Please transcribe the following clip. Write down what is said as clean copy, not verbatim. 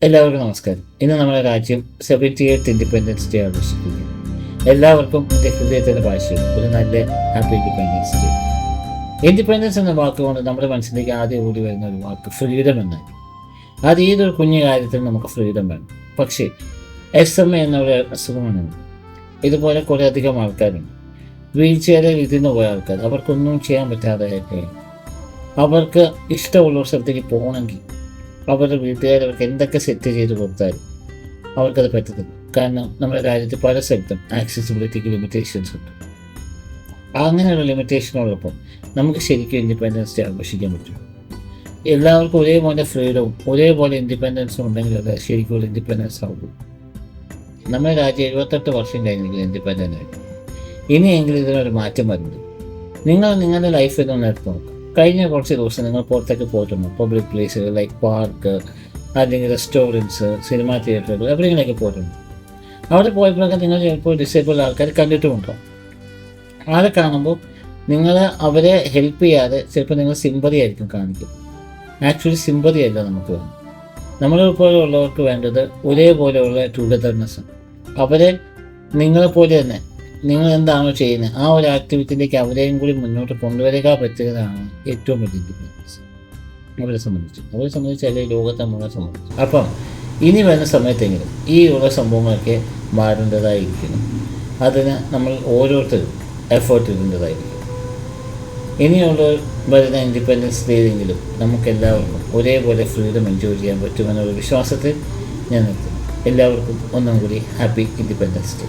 എല്ലാവർക്കും നമസ്കാരം. ഇന്ന് നമ്മുടെ രാജ്യം 78th ഇൻഡിപെൻഡൻസ് ഡേ ആഘോഷിക്കുന്നു. എല്ലാവർക്കും എൻ്റെ ഹൃദയത്തിൻ്റെ ഭാഷയിൽ ഒരു നല്ല ഹാപ്പി ഇൻഡിപെൻഡൻസ് ഡേ. ഇൻഡിപെൻഡൻസ് എന്ന വാക്കുകൊണ്ട് നമ്മുടെ മനസ്സിലേക്ക് ആദ്യം ഓടി വരുന്ന ഒരു വാക്ക് ഫ്രീഡം എന്നാണ്. അത് ഏതൊരു കുഞ്ഞു കാര്യത്തിൽ നമുക്ക് ഫ്രീഡം വേണം. പക്ഷേ SMA എന്നുള്ള അസുഖമാണ്. ഇതുപോലെ കുറേ അധികം ആൾക്കാരുണ്ട്. വീൽ ചെയറിൽ ഇരുന്ന് പോയ ആൾക്കാർ, അവർക്കൊന്നും ചെയ്യാൻ പറ്റാതെ അവർക്ക് ഇഷ്ടമുള്ള സ്ഥലത്തേക്ക് പോകണമെങ്കിൽ അവരുടെ വീട്ടുകാർ അവർക്ക് എന്തൊക്കെ സെറ്റ് ചെയ്ത് കൊടുത്താലും അവർക്കത് പറ്റത്തില്ല. കാരണം നമ്മുടെ രാജ്യത്ത് പല സ്ഥലത്തും ആക്സസിബിലിറ്റിക്ക് ലിമിറ്റേഷൻസ് ഉണ്ട്. അങ്ങനെയുള്ള ലിമിറ്റേഷനുള്ളപ്പം നമുക്ക് ശരിക്കും ഇൻഡിപെൻഡൻസ് ഡേ ആഘോഷിക്കാൻ പറ്റും. എല്ലാവർക്കും ഒരേപോലെ ഫ്രീഡവും ഒരേപോലെ ഇൻഡിപെൻഡൻസും ഉണ്ടെങ്കിൽ ശരിക്കും ഇൻഡിപെൻഡൻസ് ആകും. നമ്മുടെ രാജ്യം 78 വർഷം കഴിഞ്ഞെങ്കിൽ ഇൻഡിപെൻഡൻ്റ് ആയി. ഇനിയെങ്കിലും ഇതിനൊരു മാറ്റം വരുന്നുണ്ട്. നിങ്ങൾ നിങ്ങളുടെ ലൈഫ് ഇതൊന്ന് എടുത്ത് നോക്കുക. കഴിഞ്ഞ കുറച്ച് ദിവസം നിങ്ങൾ പുറത്തേക്ക് പോയിട്ടുണ്ടോ? പബ്ലിക് പ്ലേസുകൾ ലൈക്ക് പാർക്ക്, അല്ലെങ്കിൽ റെസ്റ്റോറൻറ്റ്സ്, സിനിമാ തിയേറ്ററുകൾ, എവിടെയെങ്കിലൊക്കെ പോയിട്ടുണ്ട്. അവിടെ പോയപ്പോഴൊക്കെ നിങ്ങൾ ചിലപ്പോൾ ഡിസേബിൾഡ് ആൾക്കാർ കണ്ടിട്ടുമുണ്ടാവും. ആളെ കാണുമ്പോൾ നിങ്ങൾ അവരെ ഹെൽപ്പ് ചെയ്യാതെ ചിലപ്പോൾ നിങ്ങൾ സിമ്പതി ആയിരിക്കും കാണിക്കും. ആക്ച്വലി സിമ്പതി അല്ല നമുക്ക് വേണം. നമ്മളെപ്പോലുള്ളവർക്ക് വേണ്ടത് ഒരേപോലെയുള്ള ടുഗദർനെസ്സാണ്. അവരെ നിങ്ങളെപ്പോലെ തന്നെ നിങ്ങൾ എന്താണോ ചെയ്യുന്നത് ആ ഒരു ആക്ടിവിറ്റിയിലേക്ക് അവരെയും കൂടി മുന്നോട്ട് കൊണ്ടുവരിക പറ്റുന്നതാണ് ഏറ്റവും വലിയ ഇൻഡിപെൻഡൻസ് അവരെ സംബന്ധിച്ച് അല്ലെങ്കിൽ ലോകത്തെ നമ്മളെ സംബന്ധിച്ച്. അപ്പം ഇനി വരുന്ന സമയത്തെങ്കിലും ഈ ഉള്ള സംഭവങ്ങളൊക്കെ മാറേണ്ടതായിരിക്കുന്നു. അതിന് നമ്മൾ ഓരോരുത്തരും എഫേർട്ട് ഇടേണ്ടതായിരിക്കും. ഇനിയുള്ള വരുന്ന ഇൻഡിപെൻഡൻസ് ഡേയെങ്കിലും നമുക്കെല്ലാവർക്കും ഒരേപോലെ ഫ്രീഡം എൻജോയ് ചെയ്യാൻ പറ്റുമെന്നുള്ള വിശ്വാസത്തിൽ ഞാൻ നിർത്തുന്നു. എല്ലാവർക്കും ഒന്നും കൂടി ഹാപ്പി ഇൻഡിപെൻഡൻസ് ഡേ.